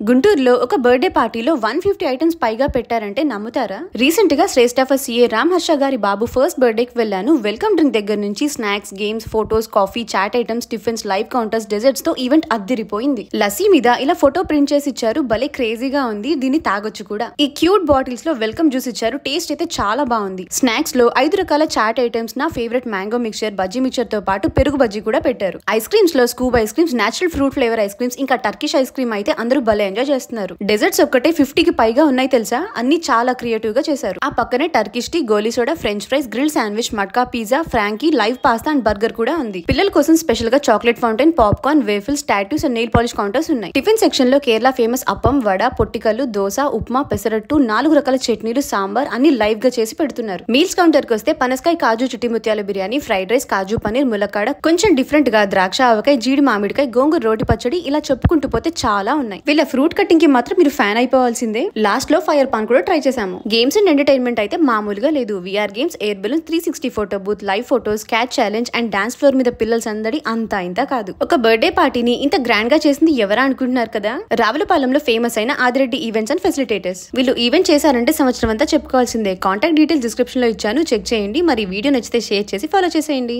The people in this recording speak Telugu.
గుంటూరులో ఒక బర్త్డే పార్టీలో 150 ఐటమ్స్ పైగా పెట్టారంటే నమ్ముతారా? రీసెంట్ గా శ్రేష్ఠ సీఏ రామ్ హర్ష గారి బాబు ఫస్ట్ బర్త్డేకి వెళ్ళాను. వెల్కమ్ డ్రింక్ దగ్గర నుంచి snacks, games, photos, coffee, chat items, tiffins, live counters, desserts తో ఈవెంట్ అద్దిరిపోయింది. లస్సీ మీద ఇలా ఫోటో ప్రింట్ చేసి ఇచ్చారు. భలే క్రేజీగా ఉంది. దీన్ని తాగొచ్చు కూడా. ఈ క్యూట్ బాటిల్స్ లో వెల్కమ్ జ్యూస్ ఇచ్చారు. టేస్ట్ అయితే చాలా బాగుంది. స్నాక్స్ లో 5 రకాల చాట్ ఐటమ్స్, నా favourite mango mixture, bajji mixture తో పాటు పెరుగు బజ్జీ కూడా పెట్టారు. ఐస్ క్రీమ్స్ లో scoop ice creams, natural fruit flavour ice creams, ఇంకా టర్కిష్ ఐస్ క్రీమ్ అయితే అందరూ భలే ఎంజాయ్ చేస్తున్నారు. డెజర్ట్స్ ఒక్కటే 50కి పైగా ఉన్నాయి తెలుసా? అన్ని చాలా క్రియేటివ్ గా చేశారు. ఆ పక్కనే Turkish tea, goli soda, French fries, grill sandwich, matka pizza, frankie, live pasta and burger కూడా ఉంది. పిల్లల కోసం స్పెషల్ గా chocolate fountain, popcorn, waffles, tattoos and nail polish counters ఉన్నాయి. టిఫిన్ సెక్షన్ లో కేరళ ఫేమస్ అప్పం, వడ, పొట్టికల్లు, దోశ, ఉప్మా, పెసరట్టు, 4 రకాల చట్నీలు, సాంబార్ అన్ని లైవ్ గా చేసి పెడుతున్నారు. మీల్స్ కౌంటర్ కి వస్తే పనసకాయ, కాజు, చిట్టి ముత్యాల బిర్యానీ, ఫ్రైడ్ రైస్, కాజు పనీర్, ములక్కాడ, కొంచెం డిఫరెంట్ గా ద్రాక్ష, ఆవకాయ, జీడి మామిడికాయ, గోంగూర రోటి పచ్చడి, ఇలా చెప్పుకుంటూ పోతే చాలా ఉన్నాయి. వీళ్ళ ఫ్రూట్ కటింగ్ కి మాత్రం మీరు ఫ్యాన్ అయిపోవాల్సిందే. లాస్ట్ లో ఫైర్ పాన్ కూడా ట్రై చేసాము. గేమ్స్ అండ్ ఎంటర్టైన్మెంట్ అయితే మామూలుగా లేదు. VR games, air balloons, 360 photo booth, live photos, catch challenge and dance floor మీద పిల్లలు సందడి అంతా ఇంత కాదు. ఒక బర్త్డే పార్టీని ఇంత గ్రాండ్ గా చేసింది ఎవరా అనుకుంటున్నారు కదా? రావులపాలెంలో ఫేమస్ అయిన ఆదిరెడ్డి ఈవెంట్స్ అండ్ ఫెసిలిటేటర్స్. వీళ్ళు ఈవెంట్ చేశారంటే సంవత్సరం అంతా చెప్పుకోవాల్సిందే. కాంటాక్ట్ డీటెయిల్స్ డిస్క్రిప్షన్ లో ఇచ్చాను, చెక్ చేయండి. మరి వీడియో నచ్చితే షేర్ చేసి ఫాలో చేసేయండి.